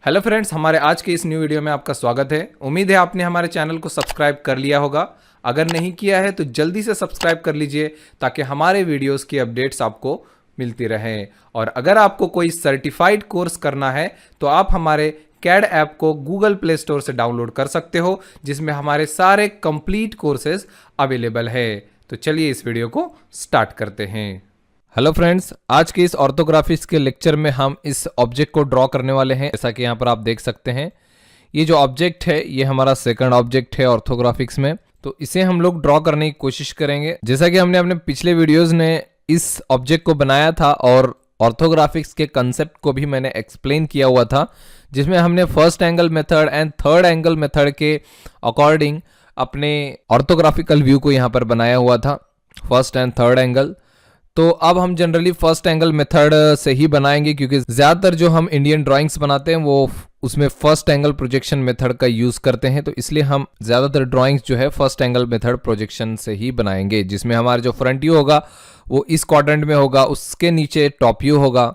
Hello friends, हमारे आज के इस न्यू वीडियो में आपका स्वागत है। उम्मीद है आपने हमारे चैनल को सब्सक्राइब कर लिया होगा। अगर नहीं किया है तो जल्दी से सब्सक्राइब कर लीजिए ताकि हमारे वीडियोस की अपडेट्स आपको मिलती रहें। और अगर आपको कोई सर्टिफाइड कोर्स करना है तो आप हमारे कैड ऐप को गूगल प्ले स्टोर से डाउनलोड कर सकते हो, जिसमें हमारे सारे कंप्लीट कोर्सेज अवेलेबल है। तो चलिए इस वीडियो को स्टार्ट करते हैं। हेलो फ्रेंड्स, आज के इस ऑर्थोग्राफिक्स के लेक्चर में हम इस ऑब्जेक्ट को ड्रॉ करने वाले हैं। जैसा कि यहाँ पर आप देख सकते हैं, ये जो ऑब्जेक्ट है ये हमारा सेकंड ऑब्जेक्ट है ऑर्थोग्राफिक्स में। तो इसे हम लोग ड्रॉ करने की कोशिश करेंगे। जैसा कि हमने अपने पिछले वीडियोस ने इस ऑब्जेक्ट को बनाया था और ऑर्थोग्राफिक्स के कंसेप्ट को भी मैंने एक्सप्लेन किया हुआ था, जिसमें हमने first angle method and third angle method के अकॉर्डिंग अपने ऑर्थोग्राफिकल व्यू को यहाँ पर बनाया हुआ था, फर्स्ट एंड थर्ड एंगल। तो अब हम जनरली फर्स्ट एंगल मेथड से ही बनाएंगे, क्योंकि ज़्यादातर जो हम इंडियन ड्राइंग्स बनाते हैं वो उसमें फर्स्ट एंगल प्रोजेक्शन मेथड का यूज़ करते हैं। तो इसलिए हम ज़्यादातर ड्राइंग्स जो है फर्स्ट एंगल मेथड प्रोजेक्शन से ही बनाएंगे, जिसमें हमारा जो फ्रंट व्यू होगा वो इस क्वाड्रेंट में होगा, उसके नीचे टॉप व्यू होगा,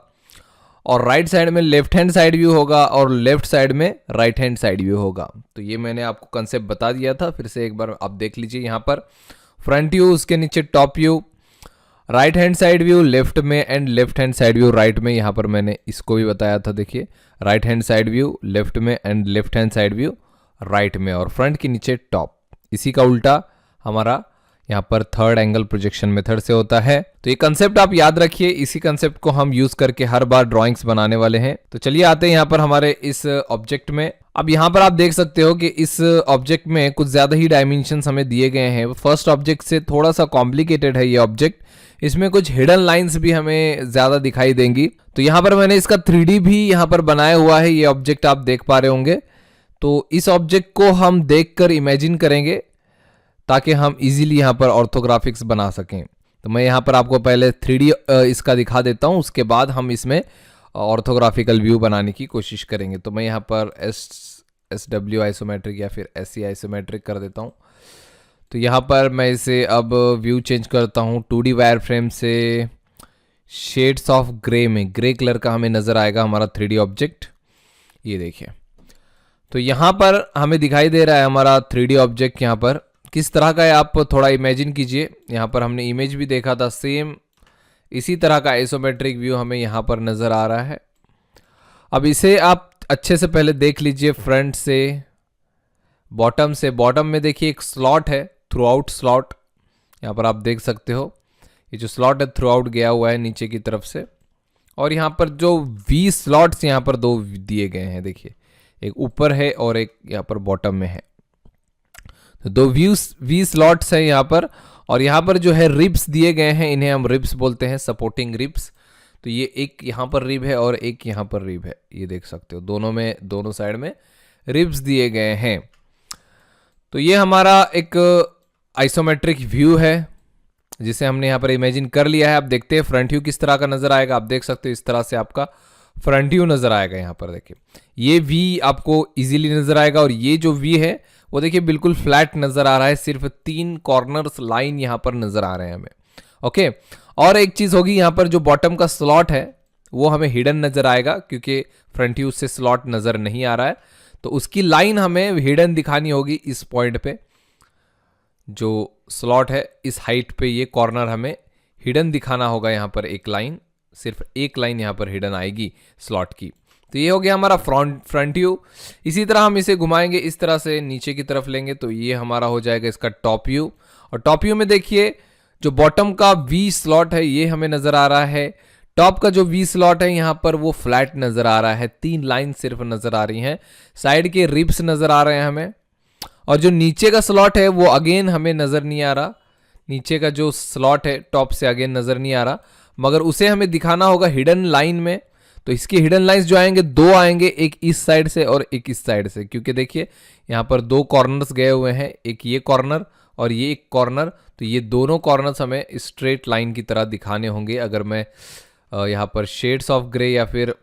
और राइट साइड में लेफ्ट हैंड साइड व्यू होगा और लेफ्ट साइड में राइट हैंड साइड व्यू होगा। तो ये मैंने आपको कंसेप्ट बता दिया था, फिर से एक बार आप देख लीजिए। यहाँ पर फ्रंट व्यू, उसके नीचे top view, right hand side view left में and left hand side view right में। यहाँ पर मैंने इसको भी बताया था, देखिए, right hand side view left में and left hand side view right में, और फ्रंट के नीचे टॉप। इसी का उल्टा हमारा यहाँ पर थर्ड एंगल प्रोजेक्शन मेथड से होता है। तो ये कंसेप्ट आप याद रखिए, इसी कंसेप्ट को हम यूज करके हर बार ड्राइंग्स बनाने वाले हैं। तो चलिए आते हैं यहाँ पर हमारे इस ऑब्जेक्ट में। अब यहाँ पर आप देख सकते हो कि इस ऑब्जेक्ट में कुछ ज्यादा ही डायमेंशंस हमें दिए गए हैं। फर्स्ट ऑब्जेक्ट से थोड़ा सा कॉम्प्लिकेटेड है ये ऑब्जेक्ट, इसमें कुछ हिडन लाइंस भी हमें ज्यादा दिखाई देंगी। तो यहाँ पर मैंने इसका 3D भी यहाँ पर बनाया हुआ है, ये ऑब्जेक्ट आप देख पा रहे होंगे। तो इस ऑब्जेक्ट को हम देखकर इमेजिन करेंगे ताकि हम इजीली यहाँ पर ऑर्थोग्राफिक्स बना सकें। तो मैं यहाँ पर आपको पहले 3D इसका दिखा देता हूँ, उसके बाद हम इसमें ऑर्थोग्राफिकल व्यू बनाने की कोशिश करेंगे। तो मैं यहाँ पर SW आइसोमेट्रिक या फिर SC आइसोमेट्रिक कर देता हूँ। तो यहाँ पर मैं इसे अब व्यू चेंज करता हूँ 2D वायर फ्रेम से शेड्स ऑफ ग्रे में, ग्रे कलर का हमें नज़र आएगा हमारा 3D ऑब्जेक्ट। ये देखिए, तो यहाँ पर हमें दिखाई दे रहा है हमारा 3D ऑब्जेक्ट। यहाँ पर किस तरह का है आप थोड़ा इमेजिन कीजिए। यहाँ पर हमने इमेज भी देखा था, सेम इसी तरह का आइसोमेट्रिक व्यू हमें यहाँ पर नज़र आ रहा है। अब इसे आप अच्छे से पहले देख लीजिए, फ्रंट से बॉटम से। बॉटम में देखिए एक स्लॉट है, थ्रू आउट स्लॉट, यहाँ पर आप देख सकते हो। ये जो स्लॉट है थ्रू आउट गया हुआ है नीचे की तरफ से, और यहाँ पर जो वी स्लॉट्स यहाँ पर दो दिए गए हैं, देखिए, एक ऊपर है और एक यहाँ पर बॉटम में है। तो दो वी स्लॉट्स है यहाँ पर, और यहाँ पर जो है रिब्स दिए गए हैं, इन्हें हम रिब्स बोलते हैं, सपोर्टिंग रिब्स। तो ये एक यहाँ पर रिब है और एक यहाँ पर रिब है, ये देख सकते हो, दोनों में, दोनों साइड में रिब्स दिए गए हैं। तो ये हमारा एक आइसोमेट्रिक व्यू है जिसे हमने यहाँ पर इमेजिन कर लिया है। आप देखते हैं फ्रंट व्यू किस तरह का नजर आएगा। आप देख सकते हो इस तरह से आपका फ्रंट व्यू नजर आएगा। यहाँ पर देखिए, ये वी आपको इजीली नजर आएगा, और ये जो वी है वो देखिए बिल्कुल फ्लैट नजर आ रहा है, सिर्फ 3 कॉर्नर्स लाइन यहाँ पर नजर आ रहे हैं हमें। ओके, और एक चीज होगी, यहाँ पर जो बॉटम का स्लॉट है वो हमें हिडन नजर आएगा, क्योंकि फ्रंट व्यू से स्लॉट नजर नहीं आ रहा है। तो उसकी लाइन हमें हिडन दिखानी होगी इस पॉइंट पे। जो स्लॉट है इस हाइट पे, ये कॉर्नर हमें हिडन दिखाना होगा। यहाँ पर एक लाइन, सिर्फ एक लाइन यहाँ पर हिडन आएगी स्लॉट की। तो ये हो गया हमारा फ्रंट व्यू। इसी तरह हम इसे घुमाएंगे, इस तरह से नीचे की तरफ लेंगे, तो ये हमारा हो जाएगा इसका टॉप व्यू। और टॉप व्यू में देखिए जो बॉटम का वी स्लॉट है ये हमें नजर आ रहा है। टॉप का जो वी स्लॉट है यहाँ पर वो फ्लैट नजर आ रहा है, 3 लाइन सिर्फ नजर आ रही हैं। साइड के रिब्स नजर आ रहे हैं हमें, और जो नीचे का स्लॉट है वो अगेन हमें नजर नहीं आ रहा। नीचे का जो स्लॉट है टॉप से अगेन नजर नहीं आ रहा, मगर उसे हमें दिखाना होगा हिडन लाइन में। तो इसके हिडन लाइंस जो आएंगे, 2 आएंगे, एक इस साइड से और एक इस साइड से, क्योंकि देखिए यहाँ पर 2 कॉर्नर्स गए हुए हैं, एक ये कॉर्नर और ये एक कॉर्नर। तो ये दोनों कॉर्नर्स हमें स्ट्रेट लाइन की तरह दिखाने होंगे। अगर मैं यहाँ पर शेड्स ऑफ ग्रे या फिर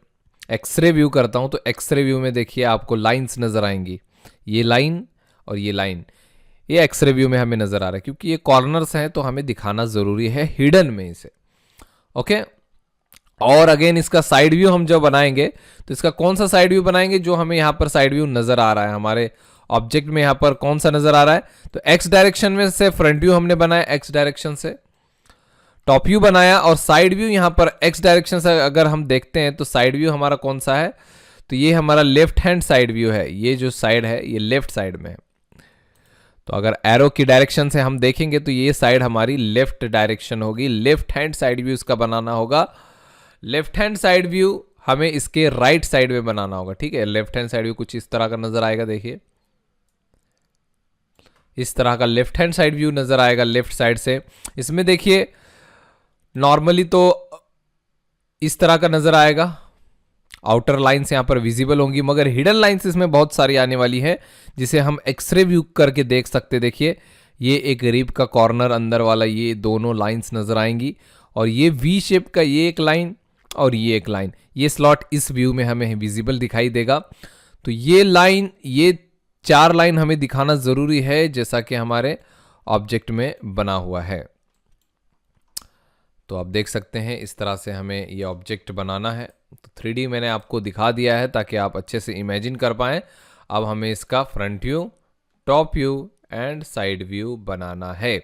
एक्सरे व्यू करता हूँ, तो एक्सरे व्यू में देखिए आपको लाइंस नजर आएंगी, ये लाइन और ये लाइन, ये एक्सरे व्यू में हमें नजर आ रहा है, क्योंकि ये कॉर्नर्स हैं तो हमें दिखाना जरूरी है हिडन में इसे। ओके, और अगेन इसका साइड व्यू हम जब बनाएंगे तो इसका कौन सा साइड व्यू बनाएंगे, जो हमें यहाँ पर साइड व्यू नजर आ रहा है हमारे ऑब्जेक्ट में, यहाँ पर कौन सा नजर आ रहा है, तो एक्स डायरेक्शन में से फ्रंट व्यू हमने बनाया, एक्स डायरेक्शन से टॉप व्यू बनाया, और साइड व्यू यहाँ पर एक्स डायरेक्शन से अगर हम देखते हैं तो साइड व्यू हमारा कौन सा है, तो ये हमारा लेफ्ट हैंड साइड व्यू है। ये जो साइड है ये लेफ्ट साइड में है, तो अगर एरो की डायरेक्शन से हम देखेंगे तो ये साइड हमारी लेफ्ट डायरेक्शन होगी, लेफ्ट हैंड साइड व्यू इसका बनाना होगा। लेफ्ट हैंड साइड व्यू हमें इसके राइट साइड में बनाना होगा, ठीक है। लेफ्ट हैंड साइड व्यू कुछ इस तरह का नजर आएगा, देखिए इस तरह का लेफ्ट हैंड साइड व्यू नजर आएगा लेफ्ट साइड से। इसमें देखिए नॉर्मली तो इस तरह का नजर आएगा, आउटर लाइंस यहां पर विजिबल होंगी, मगर हिडन लाइंस इसमें बहुत सारी आने वाली है जिसे हम एक्सरे व्यू करके देख सकते। देखिए ये एक रिब का कॉर्नर अंदर वाला, ये दोनों लाइंस नजर आएंगी, और ये वी शेप का ये एक लाइन और ये एक लाइन, ये स्लॉट इस व्यू में हमें विजिबल दिखाई देगा। तो ये लाइन, ये 4 लाइन हमें दिखाना जरूरी है जैसा कि हमारे ऑब्जेक्ट में बना हुआ है। तो आप देख सकते हैं इस तरह से हमें ये ऑब्जेक्ट बनाना है। तो 3D मैंने आपको दिखा दिया है ताकि आप अच्छे से इमेजिन कर पाएं। अब हमें इसका front view, top view and side view बनाना है।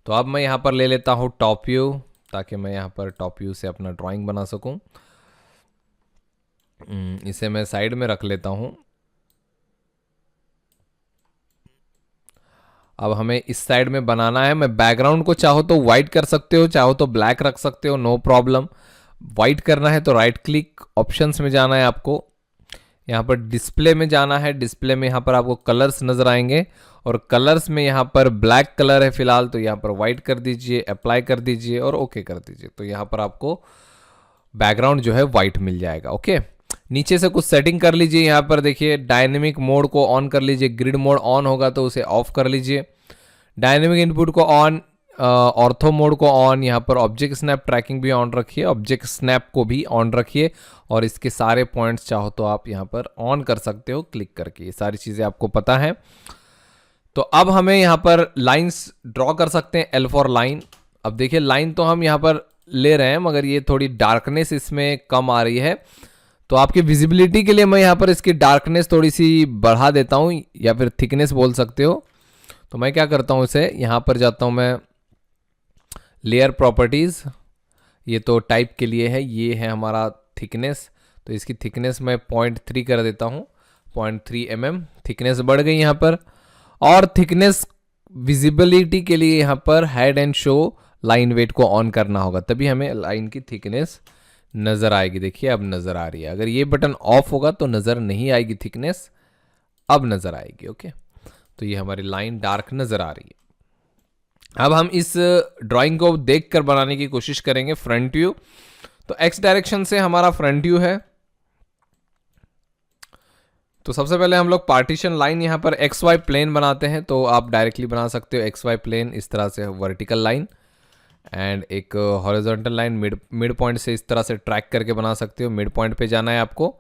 तो अब मैं यहाँ पर ले लेता हूँ टॉप व्यू, ताकि मैं यहाँ पर टॉप व्यू से अपना ड्राइंग बना सकूं। इसे मैं साइड में रख लेता हूं। अब हमें इस साइड में बनाना है। मैं बैकग्राउंड को चाहो तो वाइट कर सकते हो, चाहो तो ब्लैक रख सकते हो, नो प्रॉब्लम। वाइट करना है तो राइट क्लिक ऑप्शंस में जाना है आपको, यहाँ पर डिस्प्ले में जाना है। डिस्प्ले में यहाँ पर आपको कलर्स नजर आएंगे, और कलर्स में यहाँ पर ब्लैक कलर है फिलहाल, तो यहाँ पर वाइट कर दीजिए, अप्लाई कर दीजिए और ओके कर दीजिए। तो यहाँ पर आपको बैकग्राउंड जो है वाइट मिल जाएगा। ओके, नीचे से कुछ सेटिंग कर लीजिए। यहाँ पर देखिए डायनेमिक मोड को ऑन कर लीजिए, ग्रिड मोड ऑन होगा तो उसे ऑफ कर लीजिए, डायनेमिक इनपुट को ऑन, ऑर्थो मोड को ऑन, यहाँ पर ऑब्जेक्ट स्नैप ट्रैकिंग भी ऑन रखिए, ऑब्जेक्ट स्नैप को भी ऑन रखिए, और इसके सारे पॉइंट्स चाहो तो आप यहाँ पर ऑन कर सकते हो क्लिक करके। ये सारी चीज़ें आपको पता है। तो अब हमें यहाँ पर लाइंस ड्रॉ कर सकते हैं, L फॉर लाइन। अब देखिए लाइन तो हम यहाँ पर ले रहे हैं, मगर ये थोड़ी डार्कनेस इसमें कम आ रही है, तो आपकी विजिबिलिटी के लिए मैं यहाँ पर इसकी डार्कनेस थोड़ी सी बढ़ा देता हूँ, या फिर थिकनेस बोल सकते हो। तो मैं क्या करता हूँ, इसे यहाँ पर जाता हूँ मैं, लेयर प्रॉपर्टीज़, ये तो टाइप के लिए है, ये है हमारा थिकनेस, तो इसकी थिकनेस मैं 0.3 कर देता हूँ, 0.3 mm थिकनेस बढ़ गई यहाँ पर। और थिकनेस विजिबिलिटी के लिए यहाँ पर hide and show line weight को ऑन करना होगा, तभी हमें लाइन की थिकनेस नज़र आएगी। देखिए अब नज़र आ रही है। अगर ये बटन ऑफ होगा तो नज़र नहीं आएगी थिकनेस, अब नज़र आएगी। ओके, तो ये हमारी लाइन डार्क नज़र आ रही है। अब हम इस ड्राइंग को देखकर बनाने की कोशिश करेंगे फ्रंट व्यू। तो एक्स डायरेक्शन से हमारा फ्रंट व्यू है, तो सबसे पहले हम लोग पार्टीशन लाइन यहाँ पर एक्स वाई प्लेन बनाते हैं। तो आप डायरेक्टली बना सकते हो एक्स वाई प्लेन इस तरह से, वर्टिकल लाइन एंड एक हॉरिजॉन्टल लाइन मिड पॉइंट से इस तरह से ट्रैक करके बना सकते हो। मिड पॉइंट पे जाना है आपको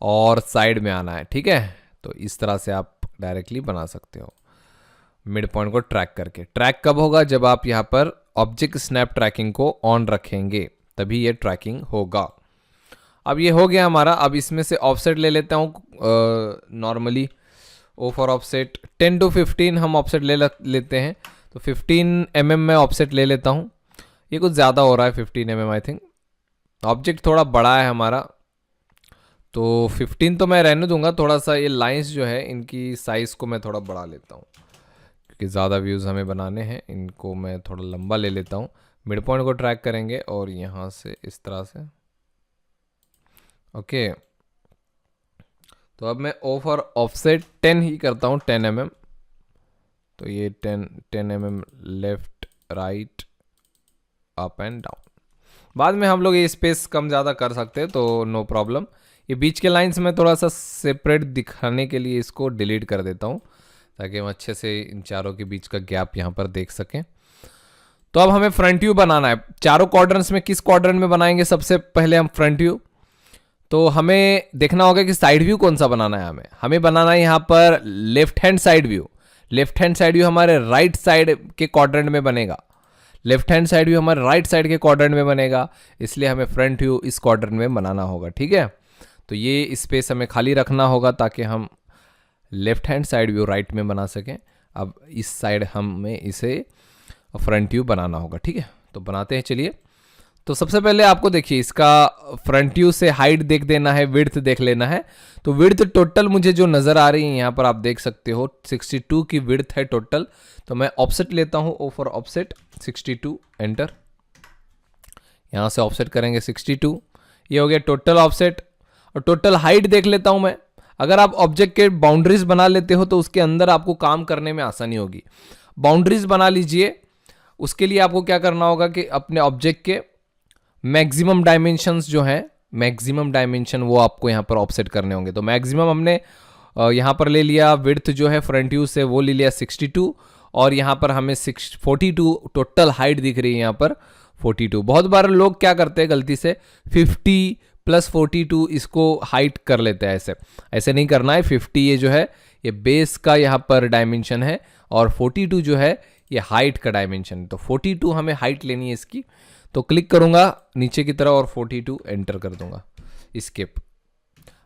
और साइड में आना है, ठीक है। तो इस तरह से आप डायरेक्टली बना सकते हो मिड पॉइंट को ट्रैक करके। ट्रैक कब होगा, जब आप यहाँ पर ऑब्जेक्ट स्नैप ट्रैकिंग को ऑन रखेंगे, तभी ये ट्रैकिंग होगा। अब ये हो गया हमारा। अब इसमें से ऑफसेट ले लेता हूँ, normally O for offset 10 to 15 हम ऑफसेट लेते हैं। तो 15 mm में ऑफसेट ले लेता हूँ। ये कुछ ज़्यादा हो रहा है 15 mm, आई थिंक ऑब्जेक्ट थोड़ा बड़ा है हमारा, तो 15 तो मैं रहने दूंगा। थोड़ा सा ये लाइंस जो है इनकी साइज़ को मैं थोड़ा बढ़ा लेता हूँ, क्योंकि ज़्यादा व्यूज़ हमें बनाने हैं। इनको मैं थोड़ा लंबा ले लेता हूँ। मिड पॉइंट को ट्रैक करेंगे और यहाँ से इस तरह से। ओके, तो अब मैं ओ फॉर ऑफसेट 10 ही करता हूँ, 10 mm। तो ये 10 mm left right up and down. बाद में हम लोग ये स्पेस कम ज़्यादा कर सकते हैं, तो नो प्रॉब्लम। ये बीच के लाइंस में थोड़ा सा सेपरेट दिखाने के लिए इसको डिलीट कर देता हूँ, ताकि हम अच्छे से इन चारों के बीच का गैप यहाँ पर देख सकें। तो अब हमें फ्रंट व्यू बनाना है। चारों क्वाड्रेंट्स में किस क्वाड्रेंट में बनाएंगे, सबसे पहले हम फ्रंट व्यू। तो हमें देखना होगा कि साइड व्यू कौन सा बनाना है। हमें बनाना है यहाँ पर left hand side view. Left hand side view हमारे राइट साइड के क्वाड्रेंट में बनेगा। लेफ्ट हैंड साइड व्यू हमारे राइट साइड के क्वाड्रेंट में बनेगा, इसलिए हमें फ्रंट व्यू इस क्वाड्रेंट में बनाना होगा। ठीक है, तो ये स्पेस हमें खाली रखना होगा ताकि हम left hand side view right में बना सकें। अब इस साइड हमें इसे फ्रंट व्यू बनाना होगा। ठीक है, तो बनाते हैं चलिए। तो सबसे पहले आपको देखिए इसका फ्रंट व्यू से हाइट देख देना है, विड्थ देख लेना है। तो विड्थ टोटल मुझे जो नज़र आ रही है यहाँ पर आप देख सकते हो 62 की विड्थ है टोटल। तो मैं ऑफसेट लेता हूँ, ओ फॉर ऑफसेट 62, एंटर। यहाँ से ऑफसेट करेंगे 62, ये हो गया टोटल ऑफसेट। और टोटल हाइट देख लेता हूँ मैं। अगर आप ऑब्जेक्ट के बाउंड्रीज बना लेते हो तो उसके अंदर आपको काम करने में आसानी होगी। बाउंड्रीज बना लीजिए, उसके लिए आपको क्या करना होगा कि अपने ऑब्जेक्ट के मैक्सिमम डायमेंशंस जो हैं, मैक्सिमम डायमेंशन वो आपको यहाँ पर ऑफसेट करने होंगे। तो मैक्सिमम हमने यहाँ पर ले लिया, विड्थ जो है फ्रंट व्यू से वो ले लिया 62, और यहाँ पर हमें 42 टोटल हाइट दिख रही है यहाँ पर 42। बहुत बार लोग क्या करते हैं गलती से 50 + 42 इसको हाइट कर लेते हैं। ऐसे नहीं करना है। 50 ये जो है ये बेस का यहाँ पर डायमेंशन है, और 42 जो है ये हाइट का डायमेंशन है। तो 42 हमें हाइट लेनी है इसकी। तो क्लिक करूंगा नीचे की तरफ और 42 एंटर कर दूंगा, स्किप।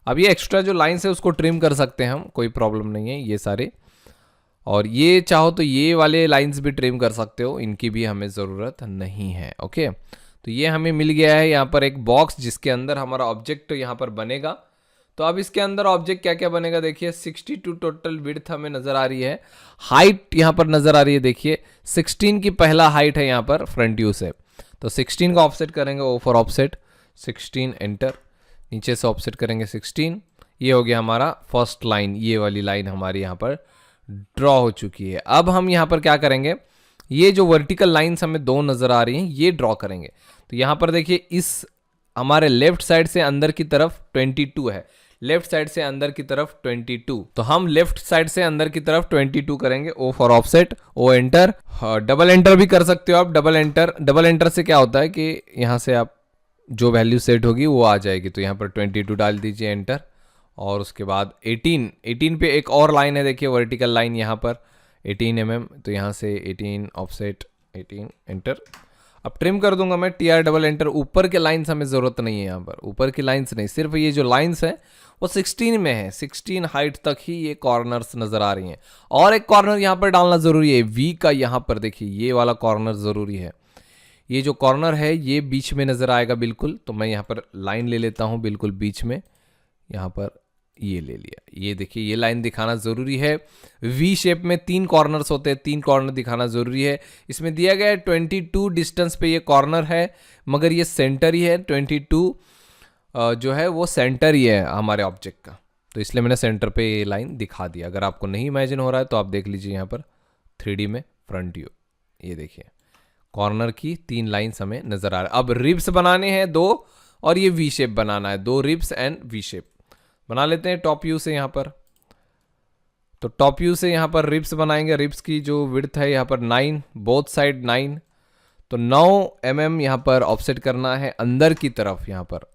अब ये एक्स्ट्रा जो लाइन्स है उसको ट्रिम कर सकते हैं हम, कोई प्रॉब्लम नहीं है ये सारे। और ये चाहो तो ये वाले लाइन्स भी ट्रिम कर सकते हो, इनकी भी हमें ज़रूरत नहीं है। ओके, तो ये हमें मिल गया है यहाँ पर एक बॉक्स जिसके अंदर हमारा ऑब्जेक्ट यहाँ पर बनेगा। तो अब इसके अंदर ऑब्जेक्ट क्या क्या बनेगा देखिए। 62 टोटल विड्थ हमें नज़र आ रही है, हाइट यहाँ पर नज़र आ रही है देखिए 16 की पहला हाइट है यहाँ पर फ्रंट व्यू से। तो 16 का ऑफसेट करेंगे, ओ फॉर ऑफसेट 16, एंटर। नीचे से ऑफसेट करेंगे 16, ये हो गया हमारा फर्स्ट लाइन। ये वाली लाइन हमारी यहाँ पर ड्रॉ हो चुकी है। अब हम यहाँ पर क्या करेंगे, ये जो वर्टिकल लाइन्स हमें दो नज़र आ रही हैं ये ड्रॉ करेंगे। तो यहाँ पर देखिए इस हमारे लेफ्ट साइड से अंदर की तरफ 22 है, लेफ्ट साइड से अंदर की तरफ 22। तो हम लेफ्ट साइड से अंदर की तरफ 22 करेंगे, O for offset, O enter. Double enter भी कर सकते हो आप, डबल एंटर। डबल एंटर से क्या होता है कि यहाँ से आप जो वैल्यू सेट होगी वो आ जाएगी। तो यहाँ पर 22 डाल दीजिए, एंटर। और उसके बाद 18 पे एक और लाइन है देखिए, वर्टिकल लाइन यहाँ पर 18 mm। तो यहाँ से 18 ऑफसेट 18 एंटर। अब ट्रिम कर दूंगा मैं, TR डबल एंटर। ऊपर के लाइन्स हमें ज़रूरत नहीं है यहाँ पर, ऊपर की लाइन्स नहीं, सिर्फ ये जो लाइन्स हैं वो 16 में है, 16 हाइट तक ही ये कॉर्नर्स नज़र आ रही हैं। और एक कॉर्नर यहाँ पर डालना ज़रूरी है, V का। यहाँ पर देखिए ये वाला कॉर्नर ज़रूरी है। ये जो कॉर्नर है ये बीच में नज़र आएगा बिल्कुल। तो मैं यहाँ पर लाइन ले लेता हूँ बिल्कुल बीच में, यहाँ पर ये ले लिया। ये देखिए ये लाइन दिखाना ज़रूरी है। वी शेप में 3 कॉर्नर्स होते हैं, 3 कॉर्नर दिखाना ज़रूरी है। इसमें दिया गया है 22 डिस्टेंस पे ये कॉर्नर है, मगर ये सेंटर ही है। 22 जो है वो सेंटर ही है हमारे ऑब्जेक्ट का, तो इसलिए मैंने सेंटर पे ये लाइन दिखा दिया। अगर आपको नहीं इमेजिन हो रहा है तो आप देख लीजिए यहाँ पर 3D में फ्रंट व्यू। ये देखिए कॉर्नर की 3 लाइन्स हमें नज़र आ रहा है। अब रिब्स बनाने हैं 2, और ये वी शेप बनाना है, 2 रिब्स एंड वी शेप बना लेते हैं टॉप व्यू से यहाँ पर। तो टॉप व्यू से यहाँ पर रिब्स बनाएंगे। रिब्स की जो विड्थ है यहाँ पर 9, बोथ साइड 9। तो 9 mm यहाँ पर ऑफसेट करना है अंदर की तरफ, यहाँ पर,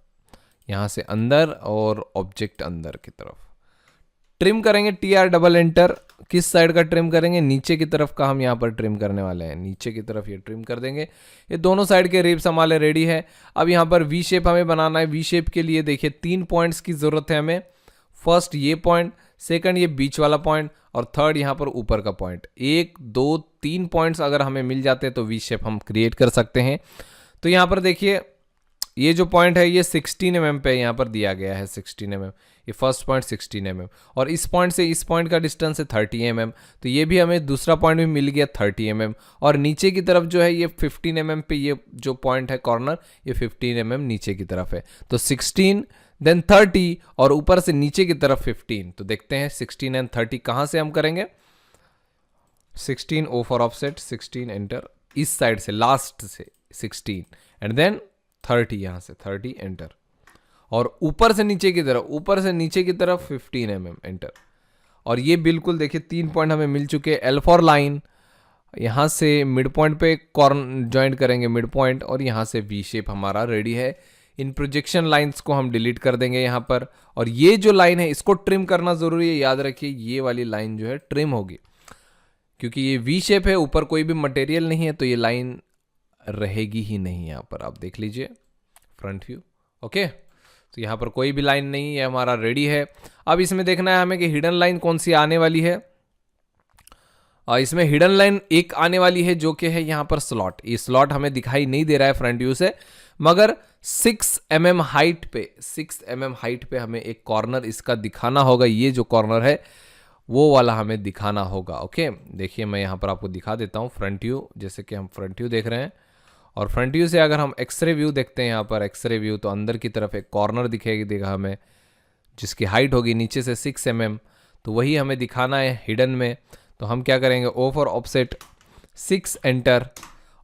यहाँ से अंदर और ऑब्जेक्ट अंदर की तरफ। ट्रिम करेंगे, TR डबल एंटर। किस साइड का ट्रिम करेंगे, नीचे की तरफ का हम यहाँ पर ट्रिम करने वाले हैं। नीचे की तरफ ये ट्रिम कर देंगे। ये दोनों साइड के रिब्स हमारे रेडी है। अब यहाँ पर वी शेप हमें बनाना है। वी शेप के लिए देखिए 3 पॉइंट्स की ज़रूरत है हमें। फर्स्ट ये पॉइंट, सेकंड ये बीच वाला पॉइंट, और थर्ड यहाँ पर ऊपर का पॉइंट। 1 2 3 पॉइंट्स अगर हमें मिल जाते हैं तो वी शेप हम क्रिएट कर सकते हैं। तो यहाँ पर देखिए ये जो पॉइंट है ये 16 mm पे यहाँ पर दिया गया है, 16 mm। ये फर्स्ट पॉइंट 16 mm, और इस पॉइंट से इस पॉइंट का डिस्टेंस है 30 mm। तो ये भी हमें दूसरा पॉइंट भी मिल गया 30 mm। और नीचे की तरफ जो है ये 15 mm पे ये जो पॉइंट है कॉर्नर, ये 15 mm नीचे की तरफ है। तो 16 देन 30 और ऊपर से नीचे की तरफ 15। तो देखते हैं 16 एंड 30 कहाँ से हम करेंगे। 16 ओ फॉर ऑफसेट 16 एंटर। इस साइड से लास्ट से 16 एंड देन 30, यहाँ से 30 एंटर। और ऊपर से नीचे की तरफ, ऊपर से नीचे की तरफ 15 mm एंटर। और ये बिल्कुल देखिए 3 पॉइंट हमें मिल चुके हैं। L फॉर लाइन, यहाँ से मिड पॉइंट पे कॉर्नर ज्वाइंट करेंगे मिड पॉइंट, और यहाँ से वी शेप हमारा रेडी है। इन प्रोजेक्शन लाइंस को हम डिलीट कर देंगे यहाँ पर। और ये जो लाइन है इसको ट्रिम करना ज़रूरी है। याद रखिए ये वाली लाइन जो है ट्रिम होगी, क्योंकि ये वी शेप है, ऊपर कोई भी मटेरियल नहीं है, तो ये लाइन रहेगी ही नहीं। यहाँ पर आप देख लीजिए फ्रंट व्यू। ओके, तो यहाँ पर कोई भी लाइन नहीं है, हमारा रेडी है। अब इसमें देखना है हमें कि हिडन लाइन कौन सी आने वाली है। इसमें हिडन लाइन एक आने वाली है जो कि है यहाँ पर स्लॉट। ये स्लॉट हमें दिखाई नहीं दे रहा है फ्रंट व्यू से, मगर 6 mm हाइट पे, 6 mm हाइट पे हमें एक कॉर्नर इसका दिखाना होगा। ये जो कॉर्नर है वो वाला हमें दिखाना होगा। ओके, देखिए मैं यहाँ पर आपको दिखा देता हूँ फ्रंट व्यू। जैसे कि हम फ्रंट व्यू देख रहे हैं, और फ्रंट व्यू से अगर हम एक्सरे व्यू देखते हैं, यहाँ पर एक्सरे व्यू, तो अंदर की तरफ एक कॉर्नर दिखेगी, देगा हमें, जिसकी हाइट होगी नीचे से 6 mm। तो वही हमें दिखाना है हिडन में। तो हम क्या करेंगे, ओ फॉर ऑफसेट 6 एंटर,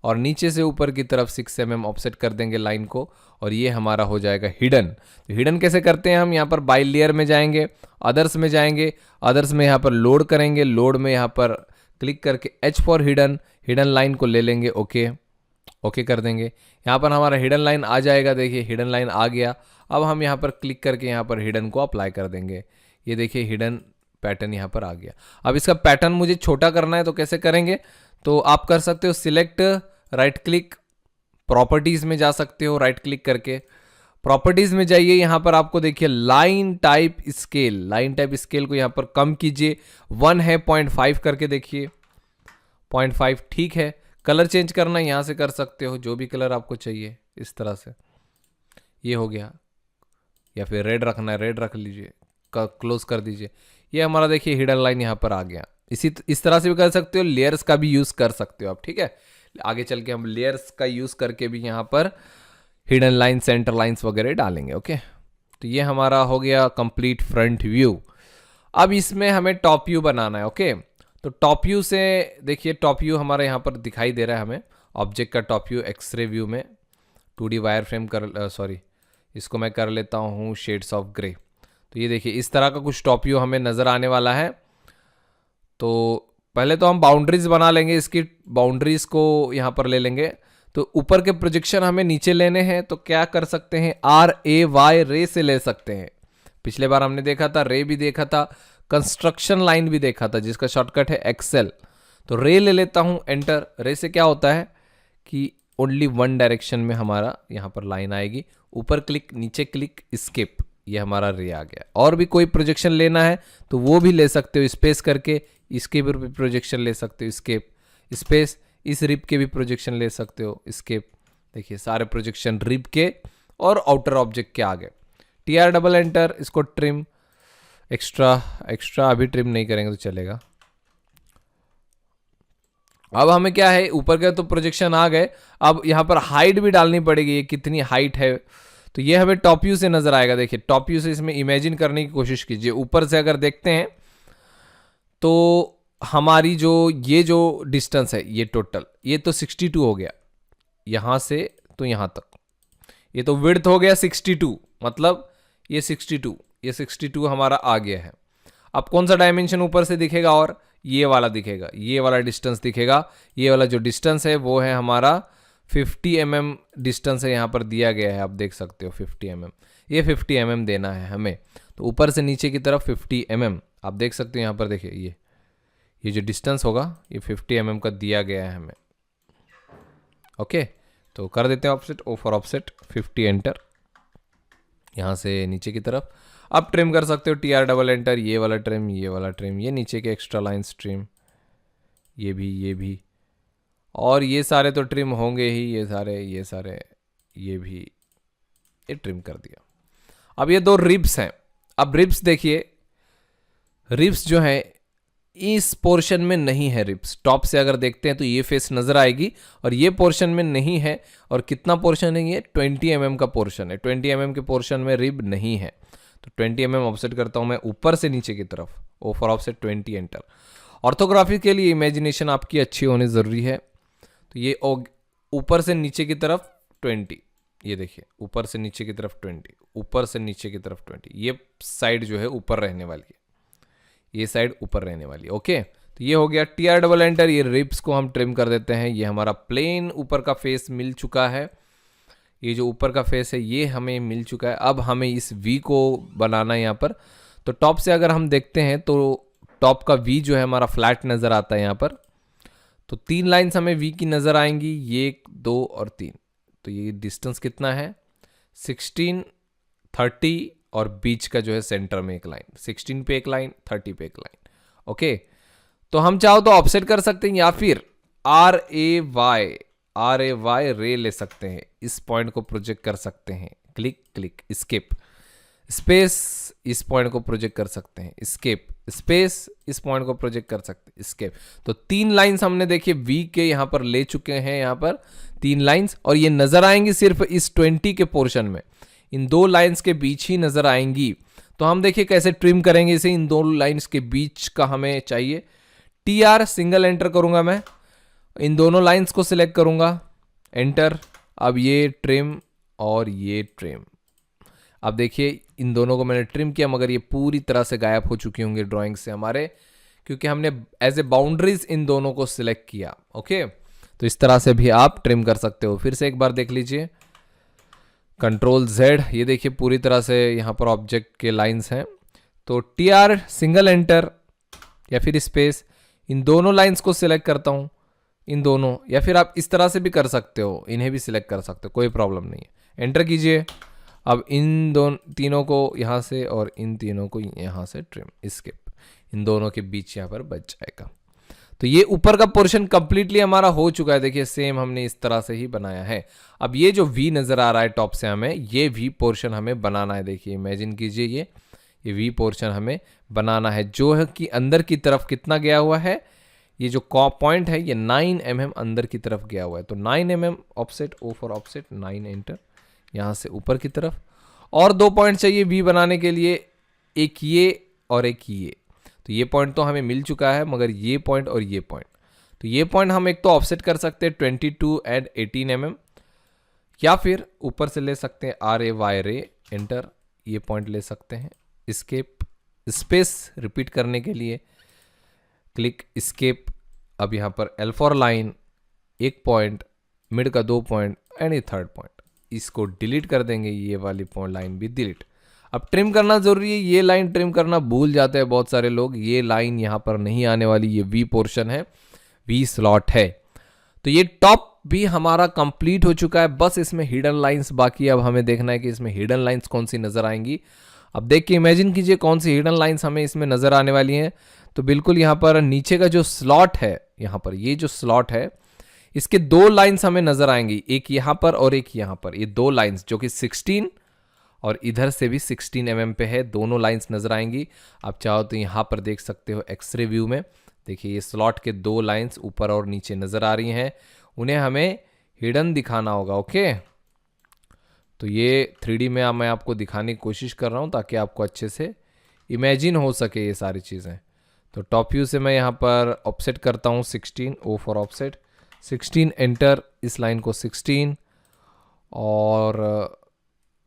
और नीचे से ऊपर की तरफ 6 mm ऑफसेट कर देंगे लाइन को, और ये हमारा हो जाएगा हिडन। तो हिडन कैसे करते हैं हम, यहाँ पर बाई लेयर में जाएंगे, अदर्स में जाएंगे, अदर्स में यहाँ पर लोड करेंगे, लोड में यहाँ पर क्लिक करके H for hidden, hidden line को ले लेंगे, ओके ओके कर देंगे। यहाँ पर हमारा हिडन लाइन आ जाएगा। देखिए हिडन लाइन आ गया। अब हम यहाँ पर क्लिक करके यहाँ पर हिडन को अप्लाई कर देंगे। ये देखिए हिडन पैटर्न यहाँ पर आ गया। अब इसका पैटर्न मुझे छोटा करना है, तो कैसे करेंगे, तो आप कर सकते हो सिलेक्ट, राइट क्लिक, प्रॉपर्टीज में जा सकते हो, राइट क्लिक करके प्रॉपर्टीज में जाइए। यहाँ पर आपको देखिए line type scale, line type scale को यहाँ पर कम कीजिए, 1 है 0.5 करके देखिए, 0.5 ठीक है। कलर चेंज करना यहाँ से कर सकते हो, जो भी कलर आपको चाहिए, इस तरह से ये हो गया, या फिर रेड रखना है रेड रख लीजिए, क्लोज कर दीजिए। ये हमारा देखिए हिडन लाइन यहाँ पर आ गया। इस तरह से भी कर सकते हो, लेयर्स का भी यूज कर सकते हो आप, ठीक है। आगे चल के हम लेयर्स का यूज करके भी यहाँ पर हिडन लाइन, सेंटर लाइंस वगैरह डालेंगे। ओके, तो ये हमारा हो गया कंप्लीट फ्रंट व्यू। अब इसमें हमें टॉप व्यू बनाना है। ओके, तो टॉप व्यू से देखिए, टॉप व्यू हमारा यहाँ पर दिखाई दे रहा है हमें, ऑब्जेक्ट का टॉप व्यू एक्सरे व्यू में 2D वायर फ्रेम कर, सॉरी इसको मैं कर लेता हूँ शेड्स ऑफ ग्रे। तो ये देखिए इस तरह का कुछ टॉप व्यू हमें नज़र आने वाला है। तो पहले तो हम बाउंड्रीज बना लेंगे, इसकी बाउंड्रीज को यहाँ पर ले लेंगे। तो ऊपर के प्रोजेक्शन हमें नीचे लेने हैं, तो क्या कर सकते हैं, RAY रे से ले सकते हैं। पिछले बार हमने देखा था रे भी देखा था, कंस्ट्रक्शन लाइन भी देखा था, जिसका शॉर्टकट है एक्सेल। तो रे ले लेता हूं, एंटर। रे से क्या होता है कि ओनली 1 डायरेक्शन में हमारा यहाँ पर लाइन आएगी, ऊपर क्लिक, नीचे क्लिक, स्केप, ये हमारा रे आ गया। और भी कोई प्रोजेक्शन लेना है तो वो भी ले सकते हो, स्पेस करके इसके भी प्रोजेक्शन ले सकते हो, स्केप, स्पेस, इस रिब के भी प्रोजेक्शन ले सकते हो, स्केप। देखिए सारे प्रोजेक्शन रिब के और आउटर ऑब्जेक्ट के आ गए। TR डबल एंटर, इसको ट्रिम, एक्स्ट्रा अभी ट्रिम नहीं करेंगे तो चलेगा। अब हमें क्या है, ऊपर के तो प्रोजेक्शन आ गए, अब यहाँ पर हाइट भी डालनी पड़ेगी, ये कितनी हाइट है, तो ये हमें टॉप व्यू से नजर आएगा। देखिए टॉप व्यू से इसमें इमेजिन करने की कोशिश कीजिए। ऊपर से अगर देखते हैं तो हमारी ये जो डिस्टेंस है, ये टोटल, ये तो 62 हो गया, यहाँ से तो यहाँ तक। ये तो विड्थ हो गया 62, मतलब ये 62 हमारा आ गया है। अब कौन सा डायमेंशन ऊपर से दिखेगा, और ये वाला दिखेगा, ये वाला डिस्टेंस दिखेगा। ये वाला जो डिस्टेंस है वो है हमारा 50 mm डिस्टेंस है, यहाँ पर दिया गया है, आप देख सकते हो 50 mm। ये 50 mm देना है हमें। तो ऊपर से नीचे की तरफ 50 mm आप देख सकते हो। यहाँ पर देखिए ये जो डिस्टेंस होगा ये 50 mm का दिया गया है हमें। ओके, तो कर देते हैं offset, O for offset 50 enter, यहाँ से नीचे की तरफ। अब ट्रिम कर सकते हो, TR डबल एंटर, ये वाला ट्रिम, ये वाला ट्रिम, ये नीचे के एक्स्ट्रा लाइन्स ट्रिम, ये भी, और ये सारे तो ट्रिम होंगे ही, ये सारे ये भी, ये ट्रिम कर दिया। अब ये 2 रिब्स हैं। अब रिब्स देखिए, रिब्स जो है इस पोर्शन में नहीं है रिब्स। टॉप से अगर देखते हैं तो ये फेस नजर आएगी, और ये पोर्शन में नहीं है। और कितना पोर्शन है, ये 20 mm का पोर्शन है। 20 mm के पोर्शन में रिब नहीं है, तो 20 mm ऑफसेट करता हूं मैं ऊपर से नीचे की तरफ, O for offset 20 enter. Orthography के लिए इमेजिनेशन आपकी अच्छी होनी जरूरी है। तो ये ऊपर से नीचे की तरफ 20, ये देखिए ऊपर से नीचे की तरफ 20, ऊपर से नीचे की तरफ 20, ये साइड जो है ऊपर रहने वाली है, ये साइड ऊपर रहने वाली है। ओके, तो ये हो गया। TR डबल एंटर, ये रिब्स को हम ट्रिम कर देते हैं। ये हमारा प्लेन ऊपर का फेस मिल चुका है, ये जो ऊपर का फेस है ये हमें मिल चुका है। अब हमें इस V को बनाना है यहाँ पर। तो टॉप से अगर हम देखते हैं तो टॉप का V जो है हमारा फ्लैट नज़र आता है यहाँ पर। तो 3 लाइंस हमें वी की नज़र आएंगी, ये 1, 2 और 3। तो ये डिस्टेंस कितना है 16, 30 और बीच का जो है सेंटर में एक लाइन, 16 पे एक लाइन, 30 पे एक लाइन। ओके, तो हम चाहो तो ऑफसेट कर सकते हैं या फिर आर ए वाई रे ले सकते हैं, इस पॉइंट को प्रोजेक्ट कर सकते हैं, क्लिक क्लिक स्किप स्पेस, इस पॉइंट को प्रोजेक्ट कर सकते हैं, स्केप स्पेस, इस पॉइंट को प्रोजेक्ट कर सकते हैं, स्केप। तो 3 लाइंस हमने देखिए वी के यहां पर ले चुके हैं, यहां पर 3 लाइंस, और ये नजर आएंगी सिर्फ इस 20 के पोर्शन में, इन 2 लाइंस के बीच ही नजर आएंगी। तो हम देखिए कैसे ट्रिम करेंगे इसे, इन 2 लाइंस के बीच का हमें चाहिए। TR सिंगल एंटर करूंगा मैं, इन दोनों लाइंस को सिलेक्ट करूंगा, एंटर। अब ये ट्रिम और ये ट्रिम, अब देखिए इन दोनों को मैंने ट्रिम किया, मगर ये पूरी तरह से गायब हो चुकी होंगे ड्राइंग से हमारे, क्योंकि हमने एज ए बाउंड्रीज इन दोनों को सिलेक्ट किया। ओके, तो इस तरह से भी आप ट्रिम कर सकते हो। फिर से एक बार देख लीजिए, Ctrl+Z, ये देखिए पूरी तरह से यहाँ पर ऑब्जेक्ट के लाइंस हैं। तो TR सिंगल एंटर या फिर स्पेस, इन दोनों लाइंस को सिलेक्ट करता हूँ, इन दोनों, या फिर आप इस तरह से भी कर सकते हो, इन्हें भी सिलेक्ट कर सकते हो, कोई प्रॉब्लम नहीं है। एंटर कीजिए। अब इन तीनों को यहाँ से और इन तीनों को यहाँ से ट्रिम स्किप, इन दोनों के बीच यहाँ पर बच जाएगा। तो ये ऊपर का पोर्शन कंप्लीटली हमारा हो चुका है। देखिए सेम हमने इस तरह से ही बनाया है। अब ये जो वी नज़र आ रहा है टॉप से, हमें ये वी पोर्शन हमें बनाना है। देखिए इमेजिन कीजिए ये वी पोर्शन हमें बनाना है, जो है कि अंदर की तरफ कितना गया हुआ है, ये जो पॉइंट है ये 9 mm अंदर की तरफ गया हुआ है। तो 9 mm offset, O for offset 9 enter, यहाँ से ऊपर की तरफ। और 2 पॉइंट चाहिए वी बनाने के लिए, एक ये और एक ये। तो ये पॉइंट तो हमें मिल चुका है, मगर ये पॉइंट और ये पॉइंट, तो ये पॉइंट हम एक तो ऑफसेट कर सकते हैं 22 एंड 18 mm, या फिर ऊपर से ले सकते हैं RAY रे एंटर, ये पॉइंट ले सकते हैं। स्केप स्पेस रिपीट करने के लिए क्लिक स्केप। अब यहाँ पर L4 लाइन, एक पॉइंट, मिड का 2 पॉइंट एंड ये 3rd पॉइंट, इसको डिलीट कर देंगे, ये वाली पॉइंट लाइन भी डिलीट। अब ट्रिम करना जरूरी है, ये लाइन ट्रिम करना भूल जाते हैं बहुत सारे लोग, ये लाइन यहाँ पर नहीं आने वाली, ये वी पोर्शन है, वी स्लॉट है। तो ये टॉप भी हमारा कंप्लीट हो चुका है, बस इसमें हिडन लाइंस बाकी है। अब हमें देखना है कि इसमें हिडन लाइंस कौन सी नजर आएंगी। अब देख के इमेजिन कीजिए कौन सी हिडन लाइंस हमें इसमें नजर आने वाली हैं। तो बिल्कुल यहाँ पर नीचे का जो स्लॉट है, यहाँ पर ये जो स्लॉट है, इसके 2 लाइंस हमें नजर आएंगी, एक यहाँ पर और एक यहाँ पर। ये 2 लाइंस जो कि 16 और इधर से भी 16 mm पे है, दोनों लाइंस नजर आएंगी। आप चाहो तो यहाँ पर देख सकते हो एक्सरे व्यू में, देखिए ये स्लॉट के 2 लाइंस ऊपर और नीचे नजर आ रही हैं, उन्हें हमें हिडन दिखाना होगा। ओके, तो ये 3D में मैं आपको दिखाने की कोशिश कर रहा हूँ ताकि आपको अच्छे से इमेजिन हो सके ये सारी चीज़ें। तो टॉप व्यू से मैं यहाँ पर ऑफसेट करता हूँ 16, ओ फॉर ऑफसेट 16 एंटर, इस लाइन को 16, और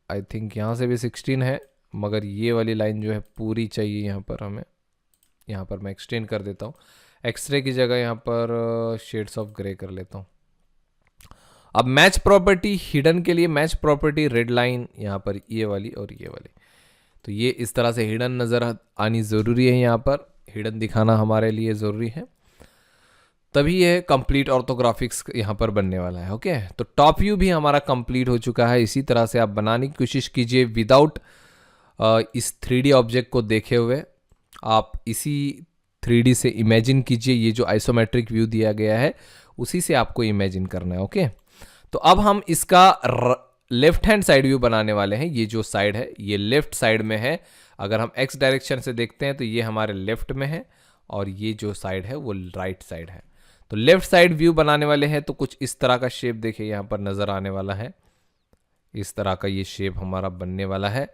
आई थिंक यहाँ से भी 16 है, मगर ये वाली लाइन जो है पूरी चाहिए यहाँ पर हमें। यहाँ पर मैं एक्सटेंड कर देता हूँ, एक्सरे की जगह यहाँ पर शेड्स ऑफ ग्रे कर लेता हूँ। अब मैच प्रॉपर्टी हिडन के लिए मैच प्रॉपर्टी रेड लाइन यहाँ पर, ये वाली और ये वाली, तो ये इस तरह से हिडन नज़र आनी ज़रूरी है, यहाँ पर हिडन दिखाना हमारे लिए ज़रूरी है, तभी यह कंप्लीट ऑर्थोग्राफिक्स यहाँ पर बनने वाला है। ओके, तो टॉप व्यू भी हमारा कंप्लीट हो चुका है। इसी तरह से आप बनाने की कोशिश कीजिए विदाउट इस 3D ऑब्जेक्ट को देखे हुए। आप इसी 3D से इमेजिन कीजिए, ये जो आइसोमेट्रिक व्यू दिया गया है उसी से आपको इमेजिन करना है। ओके, तो अब हम इसका लेफ्ट हैंड साइड व्यू बनाने वाले हैं। ये जो साइड है ये लेफ्ट साइड में है, अगर हम एक्स डायरेक्शन से देखते हैं तो ये हमारे लेफ्ट में है, और ये जो साइड है वो राइट साइड है। तो लेफ्ट साइड व्यू बनाने वाले हैं, तो कुछ इस तरह का शेप देखिए यहाँ पर नज़र आने वाला है, इस तरह का ये शेप हमारा बनने वाला है।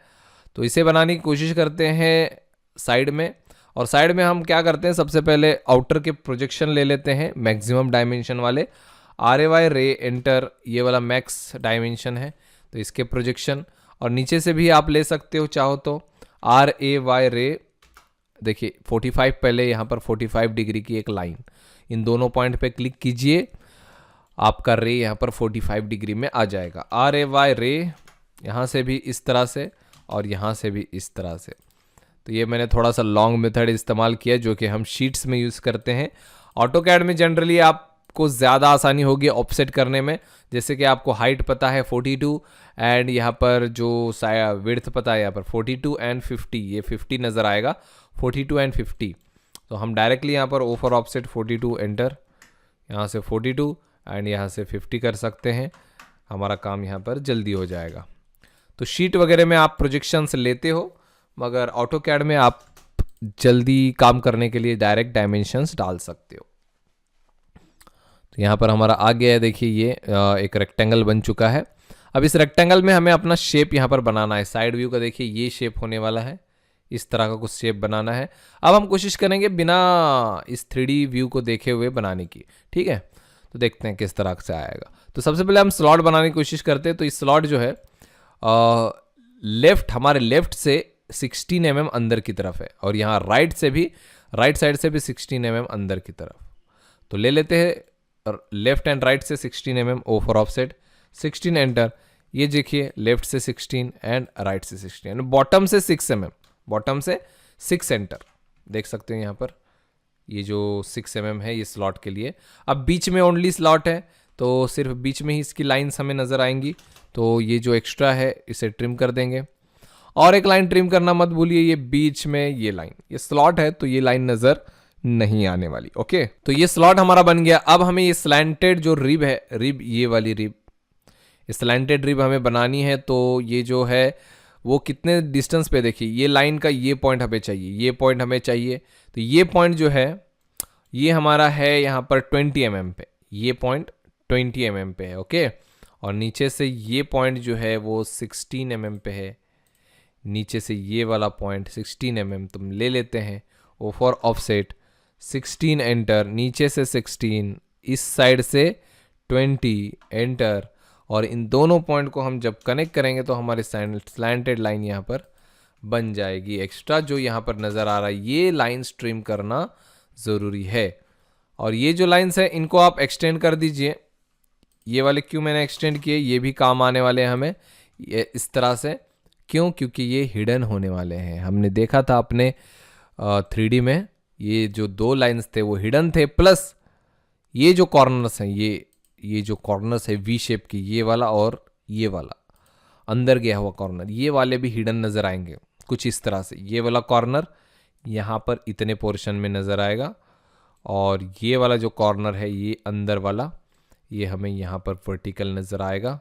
तो इसे बनाने की कोशिश करते हैं साइड में, और साइड में हम क्या करते हैं, सबसे पहले आउटर के प्रोजेक्शन ले लेते हैं मैक्सिमम डायमेंशन वाले, RAY रे एंटर, ये वाला मैक्स डायमेंशन है तो इसके प्रोजेक्शन, और नीचे से भी आप ले सकते हो चाहो तो RAY रे, देखिए 45 पहले यहाँ पर 45 डिग्री की एक लाइन, इन दोनों पॉइंट पे क्लिक कीजिए, आपका रे यहाँ पर 45 डिग्री में आ जाएगा। RAY रे यहाँ से भी इस तरह से और यहाँ से भी इस तरह से। तो ये मैंने थोड़ा सा लॉन्ग मेथड इस्तेमाल किया जो कि हम शीट्स में यूज़ करते हैं। ऑटोकैड में जनरली आप आपको ज़्यादा आसानी होगी ऑफसेट करने में। जैसे कि आपको हाइट पता है 42 एंड यहाँ पर जो विड्थ पता है यहाँ पर 42 एंड 50, ये 50 नज़र आएगा, 42 एंड 50। तो हम डायरेक्टली यहाँ पर ओ फॉर ऑफसेट 42 एंटर, यहाँ से 42 एंड यहाँ से 50 कर सकते हैं। हमारा काम यहाँ पर जल्दी हो जाएगा। तो शीट वगैरह में आप प्रोजेक्शंस लेते हो, मगर ऑटो कैड में आप जल्दी काम करने के लिए डायरेक्ट डायमेंशंस डाल सकते हो। तो यहाँ पर हमारा आ गया है, देखिए ये एक रेक्टेंगल बन चुका है। अब इस रेक्टेंगल में हमें अपना शेप यहाँ पर बनाना है। साइड व्यू का देखिए ये शेप होने वाला है, इस तरह का कुछ शेप बनाना है। अब हम कोशिश करेंगे बिना इस 3D व्यू को देखे हुए बनाने की, ठीक है। तो देखते हैं किस तरह से आएगा। तो सबसे पहले हम स्लॉट बनाने की कोशिश करते हैं। तो इस स्लॉट जो है हमारे लेफ्ट से 16 mm अंदर की तरफ है, और यहाँ राइट साइड से भी 16 mm अंदर की तरफ। तो ले लेते हैं लेफ्ट एंड राइट से 16 mm O for offset, 16 enter. ये देखिए लेफ्ट से 16 एंड राइट से 16, बॉटम से 6 mm, बॉटम से 6 एंटर। देख सकते हैं यहाँ पर ये जो 6 mm है ये स्लॉट के लिए। अब बीच में ओनली स्लॉट है, तो सिर्फ बीच में ही इसकी लाइन्स हमें नज़र आएंगी। तो ये जो एक्स्ट्रा है इसे ट्रिम कर देंगे। और एक लाइन ट्रिम करना मत भूलिए, ये बीच में ये लाइन, ये स्लॉट है तो ये लाइन नज़र नहीं आने वाली। ओके, तो ये स्लॉट हमारा बन गया। अब हमें ये स्लैंटेड जो रिब है, ये वाली रिब, स्लैंटेड रिब हमें बनानी है। तो ये जो है वो कितने डिस्टेंस पे, देखिए ये लाइन का ये पॉइंट हमें चाहिए, ये पॉइंट हमें चाहिए। तो ये पॉइंट जो है ये हमारा है यहाँ पर 20 mm पे, ये पॉइंट 20 mm पे है। ओके, और नीचे से ये पॉइंट जो है वो 16 mm पे है। नीचे से ये वाला पॉइंट 16 mm तुम ले लेते हैं। ओ फॉर ऑफसेट 16 एंटर, नीचे से 16, इस साइड से 20 एंटर। और इन दोनों पॉइंट को हम जब कनेक्ट करेंगे तो हमारे स्लैंटेड लाइन यहाँ पर बन जाएगी। एक्स्ट्रा जो यहाँ पर नज़र आ रहा है ये लाइन स्ट्रीम करना ज़रूरी है। और ये जो लाइन्स है इनको आप एक्सटेंड कर दीजिए। ये वाले क्यों मैंने एक्सटेंड किए, ये भी काम आने वाले हैं हमें ये इस तरह से। क्यों? क्योंकि ये हिडन होने वाले हैं। हमने देखा था अपने 3D में ये जो 2 लाइन्स थे वो हिडन थे, प्लस ये जो कॉर्नर्स हैं, ये जो कॉर्नर्स है वी शेप की, ये वाला और ये वाला अंदर गया हुआ कॉर्नर, ये वाले भी हिडन नज़र आएंगे कुछ इस तरह से। ये वाला कॉर्नर यहाँ पर इतने पोर्शन में नज़र आएगा, और ये वाला जो कॉर्नर है ये अंदर वाला, ये हमें यहाँ पर वर्टिकल नज़र आएगा।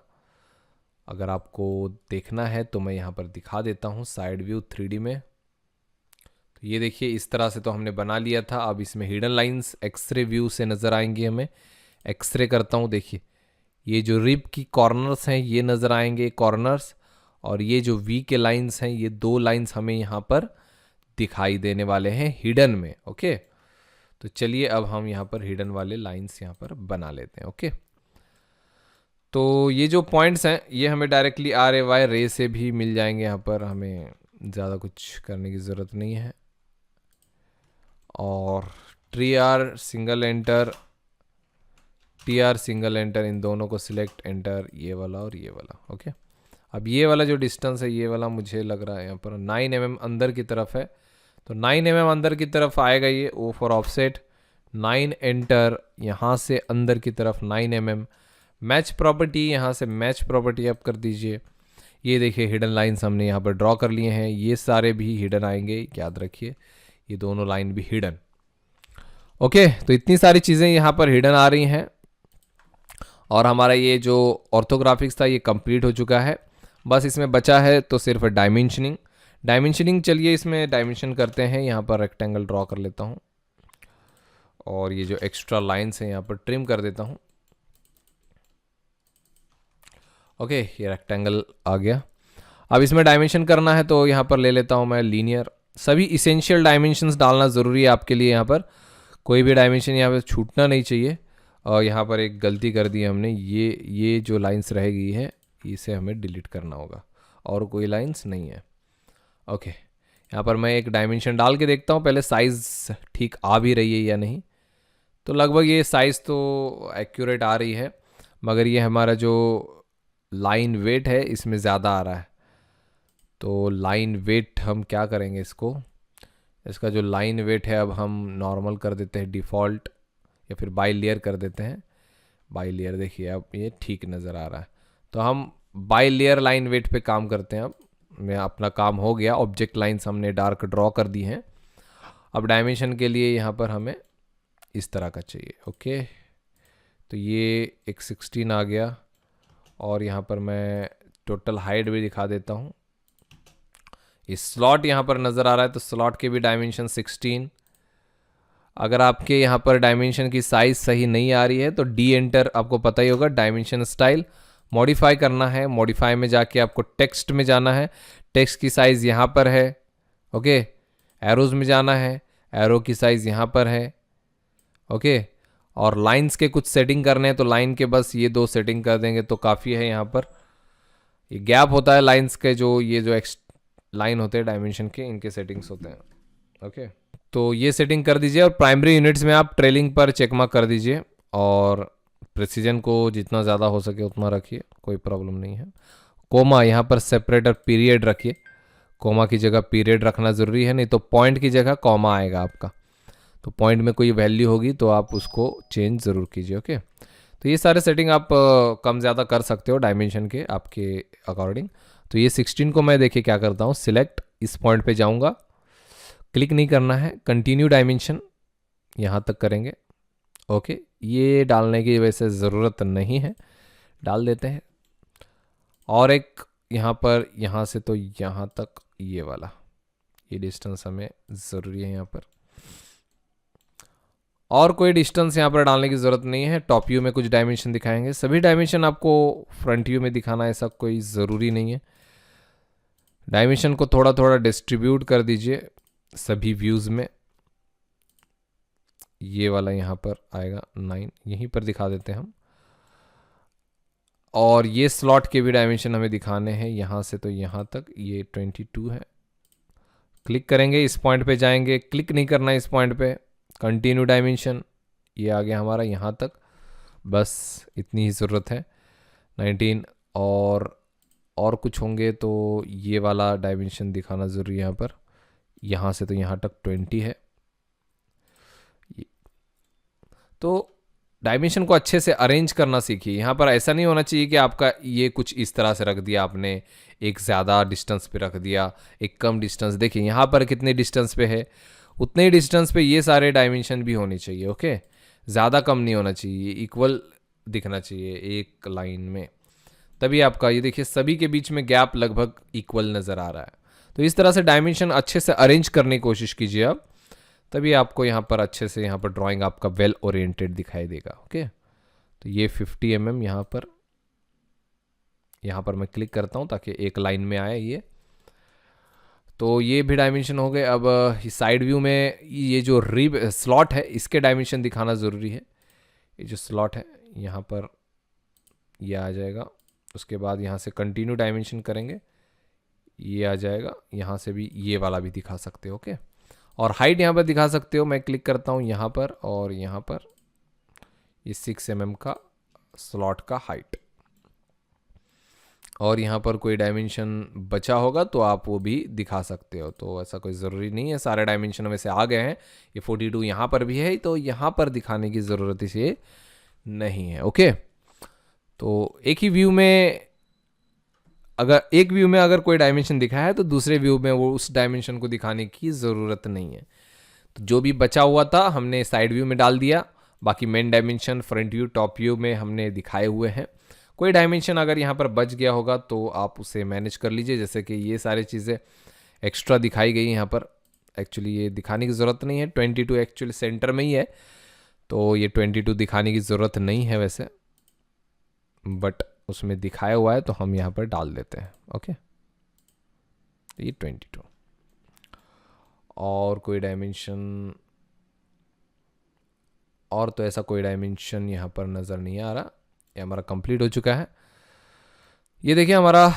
अगर आपको देखना है तो मैं यहाँ पर दिखा देता हूँ साइड व्यू 3D में। तो ये देखिए इस तरह से तो हमने बना लिया था। अब इसमें हिडन लाइंस एक्सरे व्यू से नज़र आएंगी हमें। एक्सरे करता हूँ, देखिए ये जो रिब की कॉर्नर्स हैं ये नज़र आएंगे कॉर्नर्स, और ये जो वी के लाइंस हैं ये 2 लाइंस हमें यहाँ पर दिखाई देने वाले हैं हिडन में। ओके, तो चलिए अब हम यहाँ पर हिडन वाले लाइंस यहाँ पर बना लेते हैं। ओके, तो ये जो पॉइंट्स हैं ये हमें डायरेक्टली RAY रे से भी मिल जाएंगे। यहाँ पर हमें ज़्यादा कुछ करने की ज़रूरत नहीं है। और TR single enter, TR single enter, इन दोनों को सिलेक्ट एंटर, ये वाला और ये वाला। ओके, अब ये वाला जो डिस्टेंस है ये वाला मुझे लग रहा है यहाँ पर 9 mm अंदर की तरफ है। तो 9 mm अंदर की तरफ आएगा ये ओ फॉर ऑफसेट 9 एंटर, यहाँ से अंदर की तरफ 9 mm। मैच प्रॉपर्टी, यहाँ से मैच प्रॉपर्टी आप कर दीजिए। ये देखिए हिडन लाइंस हमने यहाँ पर ड्रॉ कर लिए हैं, ये सारे भी हिडन आएंगे, याद रखिए ये दोनों लाइन भी हिडन। ओके, तो इतनी सारी चीज़ें यहाँ पर हिडन आ रही हैं, और हमारा ये जो ऑर्थोग्राफिक्स था ये कंप्लीट हो चुका है। बस इसमें बचा है तो सिर्फ डायमेंशनिंग। चलिए इसमें डायमेंशन करते हैं। यहाँ पर रेक्टेंगल ड्रॉ कर लेता हूँ, और ये जो एक्स्ट्रा लाइंस हैं यहाँ पर ट्रिम कर देता हूँ। ओके, ये रेक्टेंगल आ गया। अब इसमें डायमेंशन करना है तो यहाँ पर ले लेता हूँ मैं लीनियर। सभी इसेंशियल डायमेंशंस डालना ज़रूरी है आपके लिए। यहाँ पर कोई भी डायमेंशन यहाँ पर छूटना नहीं चाहिए। और यहाँ पर एक गलती कर दी हमने, ये जो लाइंस रह गई है इसे हमें डिलीट करना होगा, और कोई लाइंस नहीं है। ओके, यहाँ पर मैं एक डायमेंशन डाल के देखता हूँ पहले साइज़ ठीक आ भी रही है या नहीं। तो लगभग ये साइज़ तो एक्यूरेट आ रही है, मगर ये हमारा जो लाइन वेट है इसमें ज़्यादा आ रहा है। तो लाइन वेट हम क्या करेंगे, इसका जो लाइन वेट है अब हम नॉर्मल कर देते हैं, डिफ़ॉल्ट, या फिर बाई लेयर कर देते हैं। बाई लेयर देखिए अब ये ठीक नज़र आ रहा है। तो हम बाई लेयर लाइन वेट पे काम करते हैं। अब मैं अपना काम हो गया, ऑब्जेक्ट लाइन्स हमने डार्क ड्रॉ कर दी हैं। अब डायमेंशन के लिए यहाँ पर हमें इस तरह का चाहिए। ओके, तो ये एक 16 आ गया और यहाँ पर मैं टोटल हाइट भी दिखा देता हूँ। ये स्लॉट यहाँ पर नज़र आ रहा है तो स्लॉट के भी डायमेंशन 16। अगर आपके यहाँ पर डायमेंशन की साइज़ सही नहीं आ रही है तो डी एंटर, आपको पता ही होगा, डायमेंशन स्टाइल मॉडिफाई करना है। मॉडिफाई में जाके आपको टेक्स्ट में जाना है, टेक्स्ट की साइज़ यहाँ पर है। ओके, एरोज में जाना है, एरो की साइज़ यहाँ पर है। ओके, और लाइंस के कुछ सेटिंग करने हैं तो लाइन के बस ये 2 सेटिंग कर देंगे तो काफ़ी है। यहाँ पर ये गैप होता है लाइंस के, जो ये जो लाइन होते हैं डायमेंशन के, इनके सेटिंग्स होते हैं। ओके, तो ये सेटिंग कर दीजिए और प्राइमरी यूनिट्स में आप ट्रेलिंग पर चेकमार्क कर दीजिए और प्रेसिजन को जितना ज़्यादा हो सके उतना रखिए, कोई प्रॉब्लम नहीं है। कोमा यहाँ पर सेपरेटर पीरियड रखिए, कोमा की जगह पीरियड रखना ज़रूरी है, नहीं तो पॉइंट की जगह कॉमा आएगा आपका। तो पॉइंट में कोई वैल्यू होगी तो आप उसको चेंज ज़रूर कीजिए। ओके, तो ये सारे सेटिंग आप कम ज़्यादा कर सकते हो डायमेंशन के आपके अकॉर्डिंग। तो ये 16 को मैं देखिए क्या करता हूँ, सिलेक्ट, इस पॉइंट पे जाऊँगा, क्लिक नहीं करना है, कंटिन्यू डायमेंशन यहाँ तक करेंगे। ओके, ये डालने की वैसे ज़रूरत नहीं है, डाल देते हैं। और एक यहाँ पर, यहाँ से तो यहाँ तक ये वाला, ये डिस्टेंस हमें ज़रूरी है यहाँ पर, और कोई डिस्टेंस यहाँ पर डालने की ज़रूरत नहीं है। टॉप व्यू में कुछ डायमेंशन दिखाएंगे, सभी डायमेंशन आपको फ्रंट व्यू में दिखाना ऐसा कोई ज़रूरी नहीं है। डायमेंशन को थोड़ा थोड़ा डिस्ट्रीब्यूट कर दीजिए सभी व्यूज़ में। ये वाला यहाँ पर आएगा 9, यहीं पर दिखा देते हैं हम। और ये स्लॉट के भी डायमेंशन हमें दिखाने हैं, यहाँ से तो यहाँ तक ये 22 है। क्लिक करेंगे, इस पॉइंट पे जाएंगे, क्लिक नहीं करना इस पॉइंट पे, कंटिन्यू डायमेंशन, ये आ गया हमारा यहाँ तक, बस इतनी ही ज़रूरत है 19। और कुछ होंगे तो ये वाला डायमेंशन दिखाना ज़रूरी है यहाँ पर, यहाँ से तो यहाँ तक 20 है। तो डायमेंशन को अच्छे से अरेंज करना सीखिए। यहाँ पर ऐसा नहीं होना चाहिए कि आपका ये कुछ इस तरह से रख दिया आपने, एक ज़्यादा डिस्टेंस पे रख दिया, एक कम डिस्टेंस। देखिए यहाँ पर कितने डिस्टेंस पे है, उतने ही डिस्टेंस पे ये सारे डायमेंशन भी होने चाहिए। ओके, ज़्यादा कम नहीं होना चाहिए, इक्वल दिखना चाहिए एक लाइन में, तभी आपका ये देखिए सभी के बीच में गैप लगभग इक्वल नज़र आ रहा है। तो इस तरह से डायमेंशन अच्छे से अरेंज करने की कोशिश कीजिए आप, तभी आपको यहाँ पर अच्छे से यहाँ पर ड्राइंग आपका वेल ओरिएंटेड दिखाई देगा। ओके, तो ये 50 mm यहाँ पर मैं क्लिक करता हूँ ताकि एक लाइन में आए ये। तो ये भी डायमेंशन हो गए। अब साइड व्यू में ये जो रिब स्लॉट है इसके डायमेंशन दिखाना ज़रूरी है। ये जो स्लॉट है यहाँ पर ये आ जाएगा, उसके बाद यहाँ से कंटिन्यू डायमेंशन करेंगे, ये आ जाएगा, यहाँ से भी ये वाला भी दिखा सकते हो। ओके, और हाइट यहाँ पर दिखा सकते हो, मैं क्लिक करता हूँ यहाँ पर और यहाँ पर ये 6 mm का स्लॉट का हाइट। और यहाँ पर कोई डायमेंशन बचा होगा तो आप वो भी दिखा सकते हो, तो ऐसा कोई ज़रूरी नहीं है, सारे डायमेंशन वैसे आ गए हैं। ये 42 यहाँ पर भी है तो यहाँ पर दिखाने की ज़रूरत इसे नहीं है। ओके, तो एक व्यू में अगर कोई डायमेंशन दिखा है तो दूसरे व्यू में वो उस डायमेंशन को दिखाने की ज़रूरत नहीं है। तो जो भी बचा हुआ था हमने साइड व्यू में डाल दिया, बाकी main dimension front view top view में हमने दिखाए हुए हैं। कोई डायमेंशन अगर यहाँ पर बच गया होगा तो आप उसे मैनेज कर लीजिए, जैसे कि ये सारी चीज़ें एक्स्ट्रा दिखाई गई यहाँ पर, एक्चुअली ये दिखाने की ज़रूरत नहीं है। 22 एक्चुअली सेंटर में ही है तो ये 22 दिखाने की ज़रूरत नहीं है वैसे, बट उसमें दिखाया हुआ है तो हम यहाँ पर डाल देते हैं। ओके, ये 22। और कोई डायमेंशन, और तो ऐसा कोई डायमेंशन यहाँ पर नज़र नहीं आ रहा, ये हमारा कंप्लीट हो चुका है। ये देखिए हमारा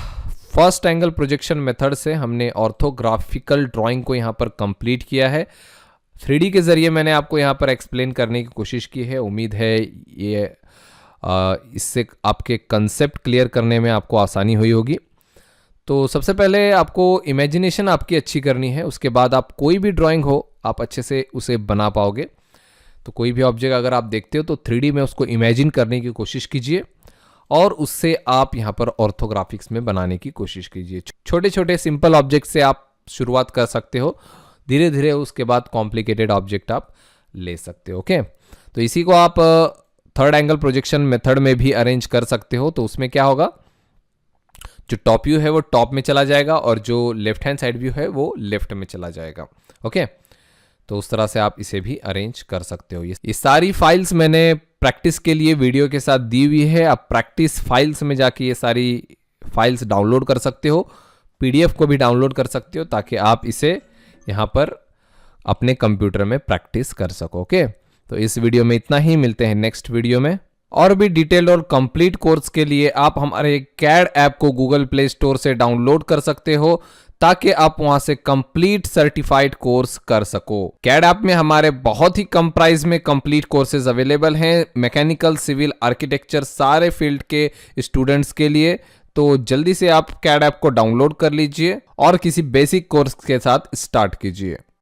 फर्स्ट एंगल प्रोजेक्शन मेथड से हमने ऑर्थोग्राफिकल ड्राइंग को यहाँ पर कंप्लीट किया है। 3D के ज़रिए मैंने आपको यहाँ पर एक्सप्लेन करने की कोशिश की है। उम्मीद है ये इससे आपके कंसेप्ट क्लियर करने में आपको आसानी हुई होगी। तो सबसे पहले आपको इमेजिनेशन आपकी अच्छी करनी है, उसके बाद आप कोई भी ड्राइंग हो आप अच्छे से उसे बना पाओगे। तो कोई भी ऑब्जेक्ट अगर आप देखते हो तो 3D में उसको इमेजिन करने की कोशिश कीजिए और उससे आप यहाँ पर ऑर्थोग्राफिक्स में बनाने की कोशिश कीजिए। छोटे छोटे सिंपल ऑब्जेक्ट से आप शुरुआत कर सकते हो, धीरे धीरे उसके बाद कॉम्प्लिकेटेड ऑब्जेक्ट आप ले सकते हो। ओके, तो इसी को आप थर्ड एंगल प्रोजेक्शन मेथड में भी अरेंज कर सकते हो। तो उसमें क्या होगा, जो टॉप व्यू है वो टॉप में चला जाएगा और जो लेफ्ट हैंड साइड व्यू है वो लेफ्ट में चला जाएगा। ओके, तो उस तरह से आप इसे भी अरेंज कर सकते हो। ये सारी फाइल्स मैंने प्रैक्टिस के लिए वीडियो के साथ दी हुई है। आप प्रैक्टिस फाइल्स में जाके ये सारी फाइल्स डाउनलोड कर सकते हो, पीडीएफ को भी डाउनलोड कर सकते हो, ताकि आप इसे यहाँ पर अपने कंप्यूटर में प्रैक्टिस कर सको। ओके, तो इस वीडियो में इतना ही, मिलते हैं नेक्स्ट वीडियो में। और भी डिटेल और कंप्लीट कोर्स के लिए आप हमारे कैड ऐप को गूगल प्ले स्टोर से डाउनलोड कर सकते हो, ताकि आप वहां से कंप्लीट सर्टिफाइड कोर्स कर सको। कैड ऐप में हमारे बहुत ही कम प्राइस में कंप्लीट कोर्सेज अवेलेबल हैं, मैकेनिकल, सिविल, आर्किटेक्चर, सारे फील्ड के स्टूडेंट्स के लिए। तो जल्दी से आप कैड ऐप को डाउनलोड कर लीजिए और किसी बेसिक कोर्स के साथ स्टार्ट कीजिए।